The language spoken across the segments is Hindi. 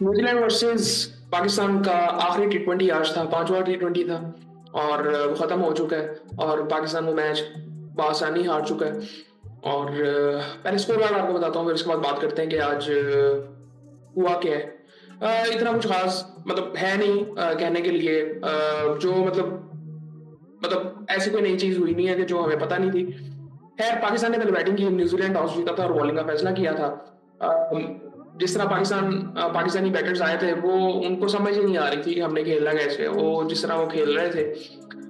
न्यूजीलैंड वर्सेस पाकिस्तान का आखिरी टी20 आज था, पांचवा टी20 था और वो खत्म हो चुका है और पाकिस्तान वो मैच बआसानी हार चुका है। और पहले स्कोर कार्ड आपको बताता हूँ, फिर उसके बाद बात करते हैं कि आज हुआ क्या है। इतना कुछ खास मतलब है नहीं कहने के लिए, जो मतलब ऐसी कोई नई चीज हुई नहीं है कि जो हमें पता नहीं थी। खैर, पाकिस्तान ने पहले बैटिंग की, न्यूजीलैंड टॉस जीता था और बॉलिंग का फैसला किया था। जिस तरह पाकिस्तानी बैटर्स आए थे, वो उनको समझ ही नहीं आ रही थी कि हमने खेलना कैसे। वो जिस तरह वो खेल रहे थे,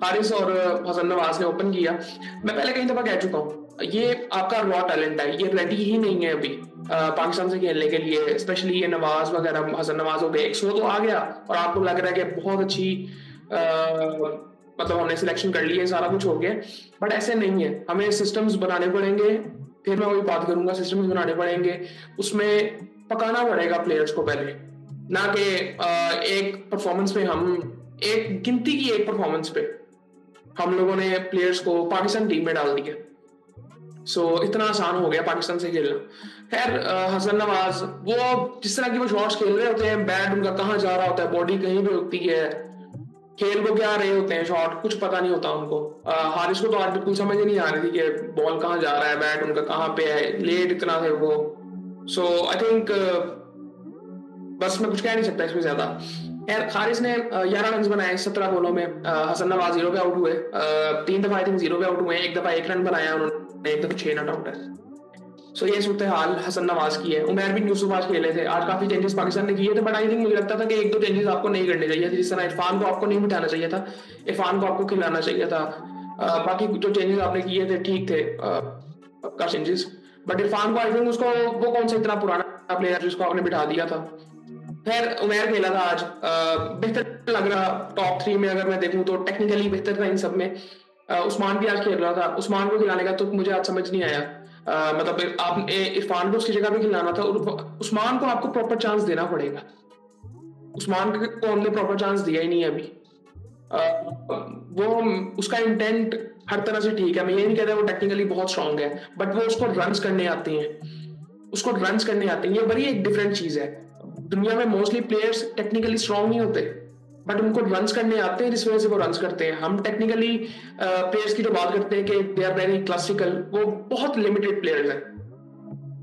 हारिस और हसन नवाज ने ओपन किया। मैं पहले कई दफा कह चुका हूँ, ये आपका रॉ टैलेंट है, ये रेडी ही नहीं है अभी पाकिस्तान से खेलने के लिए। स्पेशली ये नवाज वगैरह, हसन नवाज हो गए, 100 तो आ गया और आपको लग रहा है कि बहुत अच्छी मतलब हमने सिलेक्शन कर ली है, सारा कुछ हो गया। बट ऐसे नहीं है, हमें सिस्टम्स बनाने पड़ेंगे। फिर मैं वही बात करूंगा, सिस्टम्स बनाने पड़ेंगे, उसमें पकाना पड़ेगा प्लेयर्स को पहले। ना कि एक परफॉर्मेंस पे हम एक गिनती की एक परफॉर्मेंस पे हम लोगों ने प्लेयर्स को पाकिस्तान टीम में डाल दिया। इतना आसान हो गया पाकिस्तान से खेलना। खैर, हसन नवाज वो जिस तरह की वो शॉट्स खेल रहे होते हैं, बैट उनका कहाँ जा रहा होता है, बॉडी कहीं पे होती है, खेल को क्या रहे होते हैं शॉट, कुछ पता नहीं होता उनको। हारिस को तो आज बिल्कुल समझ ही नहीं आ रही थी कि बॉल कहाँ जा रहा है, बैट उनका कहाँ पे है, लेट इतना थे वो। आई थिंक बस मैं कुछ कह नहीं सकता इसमें ज्यादा। खैर, हारिस ने 11 रन बनाए 17 बॉलों में। हसन नवाज 0 पे आउट हुए, 3 दफा आई थिंक 0 पे आउट हुए, एक दफा 1 रन बनाया उन्होंने, एक दफा 6 नॉट आउट है। ये सूरत हाल हसन नवाज की है। उमर बिन यूसुफ आज खेले थे, आज काफी चेंजेस पाकिस्तान ने किए थे, बट आई थिंक मुझे लगता था कि एक दो चेंजेस आपको नहीं करने चाहिए थे। जिस तरह इरफान को आपको नहीं बिठाना चाहिए था, इरफान को आपको खिलाना चाहिए था। बाकी जो चेंजेस आपने किए थे ठीक थे, चेंजेस। बट इरफान को आई थिंक उसको, वो कौन सा इतना पुराना प्लेयर जिसको आपने बिठा दिया था। खैर, उमर खेला था आज, बेहतर लग रहा। टॉप 3 में अगर मैं देखूं तो टेक्निकली बेहतर था इन सब में। उस्मान भी आज खेल रहा था, उस्मान को खिलाने का तो मुझे आज समझ नहीं आया। मतलब आप इरफान को उसकी जगह पे खिलाना था, और उस्मान को आपको प्रॉपर चांस देना पड़ेगा। उस्मान को हमने प्रॉपर चांस दिया ही नहीं है अभी। वो उसका इंटेंट हर तरह से ठीक है, मैं ये नहीं कहता वो टेक्निकली बहुत स्ट्रांग है, बट वो उसको रन्स करने आते हैं, उसको रन्स करने आते हैं। ये बड़ी एक डिफरेंट चीज है। दुनिया में मोस्टली प्लेयर्स टेक्निकली स्ट्रांग नहीं होते, बट उनको रन्स करने आते हैं, जिस वजह से वो रन्स करते हैं। हम टेक्निकली प्लेयर्स की जो बात करते हैं कि दे आर वेरी क्लासिकल, वो बहुत लिमिटेड प्लेयर्स हैं।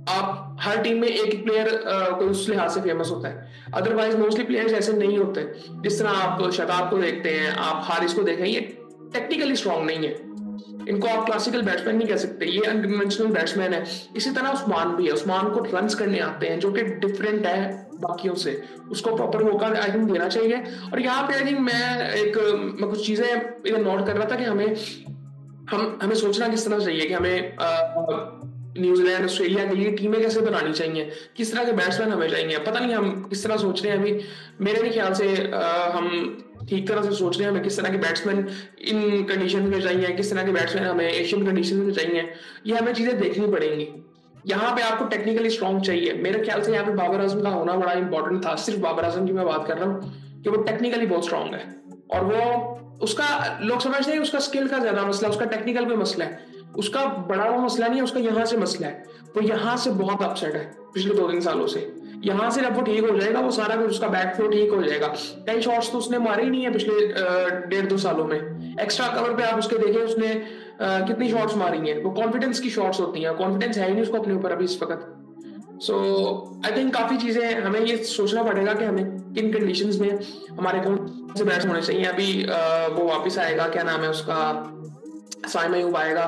आप हर टीम में एक प्लेयर कोई उस लिहाज से फेमस होता है, अदरवाइज मोस्टली प्लेयर्स ऐसे नहीं होते। जिस तरह आप शताब को देखते हैं, आप हारिस को देखें, ये टेक्निकली स्ट्रांग नहीं है, इनको आप क्लासिकल बैट्समैन नहीं कह सकते, ये अनकन्वेंशनल बैट्समैन है। इसी तरह उस्मान भी है, उस्मान को रन्स करने आते हैं, जो कि डिफरेंट है बाकियों से। उसको प्रॉपर मौका आई थिंक देना चाहिए। और यहाँ पे आई थिंक मैं कुछ चीजें इधर नोट कर रहा था कि हमें सोचना किस तरह चाहिए कि हमें न्यूजीलैंड ऑस्ट्रेलिया के लिए टीमें कैसे बनानी चाहिए, किस तरह के बैट्समैन हमें चाहिए। पता नहीं हम किस तरह सोच रहे हैं अभी। मेरे भी ख्याल से हम ठीक तरह से सोच रहे हैं हमें किस तरह के बैट्समैन इन कंडीशन में चाहिए, किस तरह के बैट्समैन हमें एशियन कंडीशन में चाहिए। ये हमें चीजें देखनी पड़ेंगी। यहाँ पे आपको टेक्निकली स्ट्रांग चाहिए, मेरे ख्याल से यहाँ पे बाबर आजम का होना बड़ा इंपॉर्टेंट था। सिर्फ बाबर आजम की मैं बात कर रहा हूँ कि वो टेक्निकली बहुत स्ट्रांग है, और वो उसका लोग समझते हैं उसका स्किल का ज्यादा मसला, उसका टेक्निकल पे मसला है। उसका बड़ा वो मसला नहीं है, उसका यहाँ से मसला है। वो यहाँ से बहुत अपसेट है पिछले 2-3 सालों से। यहाँ से जब वो ठीक हो जाएगा, वो सारा कुछ उसका बैक फ्लो ठीक हो जाएगा। कई शॉट्स तो उसने मारे ही नहीं है पिछले 1.5-2 सालों में। एक्स्ट्रा कवर पे आप उसके देखें, उसने कितनी शॉट्स मारी हैं, वो कॉन्फिडेंस की शॉट्स होती हैं। कॉन्फिडेंस है ही नहीं उसको अपने ऊपर अभी इस वक्त। आई थिंक काफी चीजें हमें ये सोचना पड़ेगा कि हमें किन कंडीशंस में हमारे कौन से बैट्स होने चाहिए। अभी वो वापस आएगा, क्या नाम है उसका, साइम अयूब आएगा।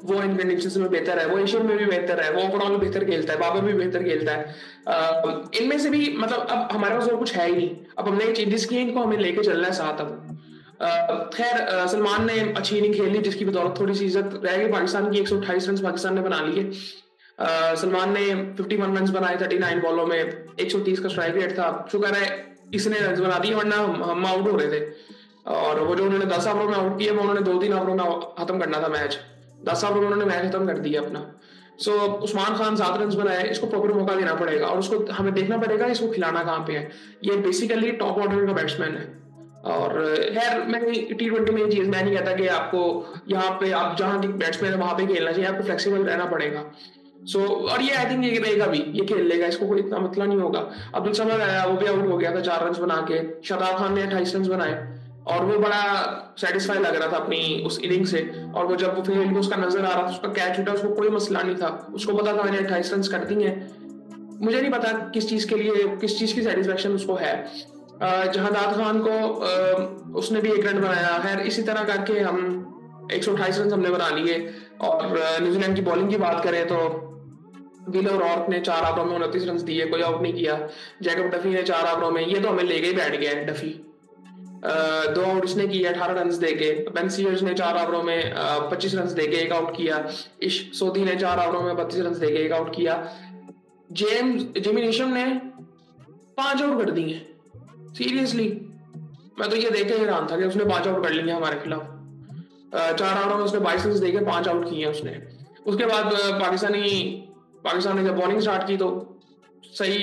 वो इन कंडीशंस में बेहतर है, वो एशियन में भी बेहतर है, वो ओवरऑल बेहतर खेलता है, बाबर भी बेहतर खेलता है। इनमें से भी मतलब अब हमारे पास और कुछ है ही नहीं। अब हमने चेंजेस किए, इनको हमें लेके चलना है साथ। अब खैर, सलमान ने अच्छी इनिंग खेली, जिसकी बदौलत थोड़ी सी इज्जत रह गई पाकिस्तान की। 128 रन पाकिस्तान ने बना लिए। सलमान ने 51 रन बनाए 39 बॉलों में, 130 का स्ट्राइक रेट था। शुक्र है इसने रन बना दिए, वरना हम आउट हो रहे थे। और वो जो उन्होंने 10 ओवरों में आउट किया, वो उन्होंने 2-3 ओवरों में खत्म करना था मैच। 10 ओवर में उन्होंने मैच खत्म कर दिया अपना। उस्मान खान 7 रन बनाए, इसको प्रॉपर मौका देना पड़ेगा, और उसको हमें देखना पड़ेगा इसको खिलाना कहाँ पे है। ये बेसिकली टॉप ऑर्डर का बैट्समैन है। और खैर, मैं T20 में ये चीज मैं नहीं कहता कि आपको यहाँ पे आप जहाँ की बैट्समैन है वहां पे खेलना चाहिए, आपको फ्लेक्सिबल रहना पड़ेगा। और ये आई थिंक ये रहेगा भी, ये खेल लेगा, इसको कोई इतना मतलब नहीं होगा। अब्दुल समद आया, वो भी आउट हो गया था 4 रन बना के। शादाब खान ने 28 रन बनाए और वो बड़ा सेटिस्फाई लग रहा था अपनी उस इनिंग से। और वो जब वो फील्ड में उसका नजर आ रहा था, उसका कैच उठा, उसको कोई मसला नहीं था, उसको पता था मैंने 28 रन कर दिए हैं। मुझे नहीं पता किस चीज के लिए, किस चीज की सेटिस्फेक्शन उसको है। जहादात खान को उसने भी 1 रन बनाया। खैर इसी तरह करके हम 128 रन हमने बना लिए। और न्यूजीलैंड की बॉलिंग की बात करें तो विलो रॉक ने 4 ओवरों में 29 रन दिए, कोई आउट नहीं किया। जैकब डफी ने 4 ओवरों में, ये तो हमें लेके ही बैठ गया है डफी। 2 आउट इसने किए 18 रन देके। बेन सीयर्स ने 4 ओवरों में 25 रन देके 1 आउट किया। इश सोधी ने 4 ओवरों में 32 रन देके 1 आउट किया। जिमी नीशम ने 5 आउट कर दिए। सीरियसली मैं तो ये देख के हैरान था कि उसने 5 आउट कर लिए हमारे खिलाफ। 4 ओवरों में उसने 22 रन देके 5 आउट किए उसने। उसके बाद पाकिस्तान ने जब बॉलिंग स्टार्ट की तो सही,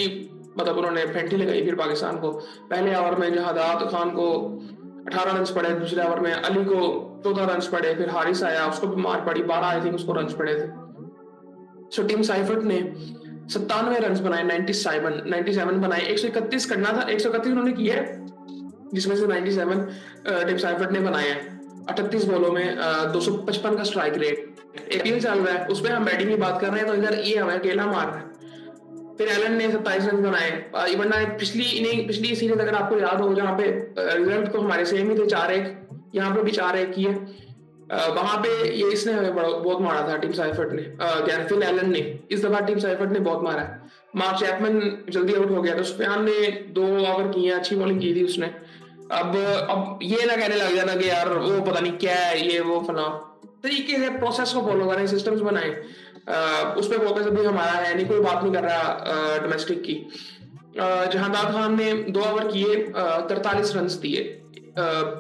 मतलब उन्होंने फेंटी लगाई फिर पाकिस्तान को। पहले ओवर में जहादात खान को 18 रन पड़े, दूसरे ओवर में अली को 14 रन पड़े, फिर हारिस आया, उसको भी मार पड़ी, 12 आई थिंक उसको रन पड़े थे। सो टीम साइफर्ट ने 97 रन बनाए, 97 बनाए। 131 करना था, 131 उन्होंने किया, जिसमें से 97 टीम साइफर्ट ने बनाए हैं। 38 बॉलों में 255 का स्ट्राइक रेट। APL चल रहा है, उसमें हम बैटिंग की बात कर रहे हैं, तो इधर ये हमें अकेला मार रहा है। फिर एलन ने 27 रन बनाए। वरना पिछली सीरीज अगर आपको याद हो, जहाँ पे रिजल्ट तो हमारे सेम ही थे 4-1, यहाँ पे भी 4-1 किए। वहां पे ये इसने हमें बहुत मारा था, टीम साइफर्ट ने, गैरफिल एलन ने। इस दफा टीम साइफर्ट ने बहुत मारा है। मार्क चैपमैन जल्दी आउट हो गया था, सुफियान ने 2 ओवर किए, अच्छी बॉलिंग की थी उसने। अब ये ना कहने लग जाना कि यार वो पता नहीं क्या है, ये वो फला। तरीके से प्रोसेस को फॉलो करें, सिस्टम्स बनाएं। उस पर फोकस अभी हमारा है नहीं, कोई बात नहीं कर रहा डोमेस्टिक की। जहादात खान ने 2 ओवर किए, 43 रन दिए,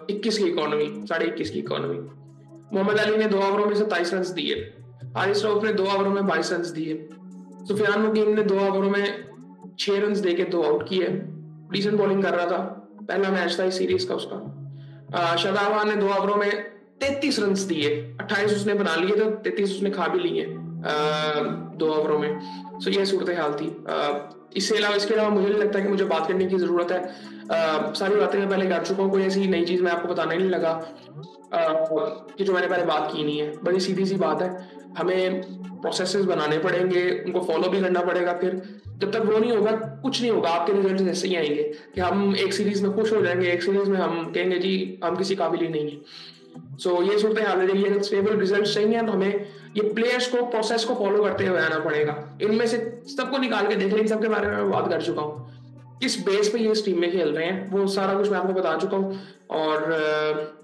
21 की इकोनॉमी, 21.5 की इकोनॉमी। मोहम्मद अली ने 2 ओवरों में 27 रन दिए। हारिस रऊफ ने 2 ओवरों में 22 रन दिए। सुफियान मुकीम ने 2 ओवरों में 6 रन देके 2 आउट किए। डिसेंट बॉलिंग कर रहा था, पहला मैच था इस सीरीज का उसका। शादाब खान ने 2 ओवरों में 33 रन दिए, 28 उसने बना लिए तो 33 उसने खा भी लिए 2 ओवरों में। सो ये सूरत हाल थी। इसके अलावा मुझे नहीं लगता कि मुझे बात करने की जरूरत है। सारी बातें मैं पहले कर चुका हूँ, कोई ऐसी नई चीज मैं आपको बताने नहीं लगा कि जो मैंने पहले बात की नहीं है। बड़ी सीधी सी बात है, हमें प्रोसेसेस बनाने पड़ेंगे, उनको फॉलो भी करना पड़ेगा। फिर जब तक वो नहीं होगा, कुछ नहीं होगा, आपके रिजल्ट ऐसे ही आएंगे कि हम एक सीरीज में खुश हो जाएंगे, एक सीरीज में हम कहेंगे जी हम किसी काबिल ही नहीं है। सो ये सूरत हाल है। ये स्टेबल रिजल्ट चाहिए तो हमें ये प्लेयर्स को, प्रोसेस को फॉलो करते हुए आना पड़ेगा। इनमें से सबको निकाल के देख लें, सबके बारे में मैं बात कर चुका हूँ, किस बेस पे ये इस टीम में खेल रहे हैं, वो सारा कुछ मैं आपको बता चुका हूँ। और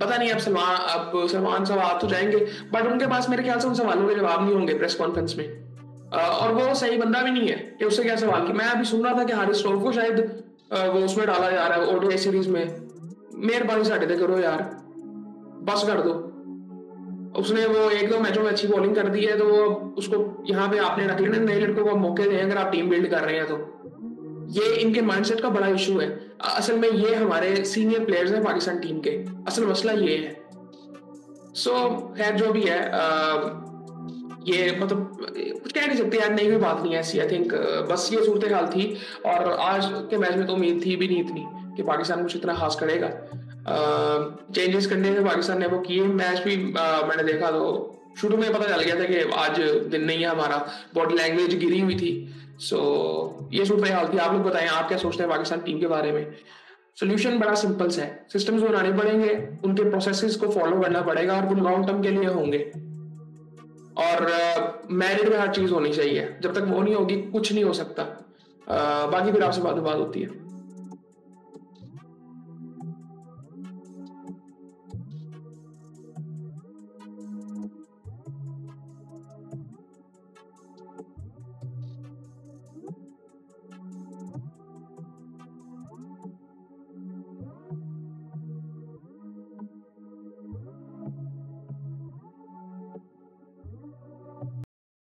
पता नहीं अब सलमान साहब आ तो जाएंगे, बट उनके पास मेरे ख्याल से उन सवालों के जवाब नहीं होंगे प्रेस कॉन्फ्रेंस में। और वो सही बंदा भी नहीं है कि उससे क्या सवाल की। मैं अभी सुन रहा था कि हारिस रऊफ को शायद वो उसमें डाला जा रहा है ओडीआई सीरीज में। मेहरबानी साढ़े तक करो यार, बस कर दो। उसने वो 1-2 मैचों में अच्छी बॉलिंग कर दी है, तो उसको यहाँ पे आपने रख लेना, नए लड़कों को मौके दें अगर आप टीम बिल्ड कर रहे हैं तो। ये इनके माइंडसेट का बड़ा इशू है। असल में ये हमारे सीनियर प्लेयर्स हैं पाकिस्तान टीम के, असल मसला ये है। सो खैर जो भी है, ये मतलब कुछ कह नहीं सकते यार, नई कोई बात नहीं है ऐसी। आई थिंक बस ये सूरत हाल थी। और आज के मैच में तो उम्मीद थी भी नहीं इतनी कि पाकिस्तान कुछ इतना खास करेगा। चेंजेस करने से पाकिस्तान ने वो किए। मैच भी मैंने देखा तो शुरू में पता चल गया था कि आज दिन नहीं है हमारा, बॉडी लैंग्वेज गिरी हुई थी। सो ये सूरत हाल थी। आप लोग बताएं आप क्या सोचते हैं पाकिस्तान टीम के बारे में। सोल्यूशन बड़ा सिंपल है, सिस्टम्स बनाने पड़ेंगे, उनके प्रोसेसेस को फॉलो करना पड़ेगा और वो लॉन्ग टर्म के लिए होंगे। और मैरिट में हर चीज होनी चाहिए, जब तक वो नहीं होगी कुछ नहीं हो सकता। बाकी फिर आपसे बात होती है।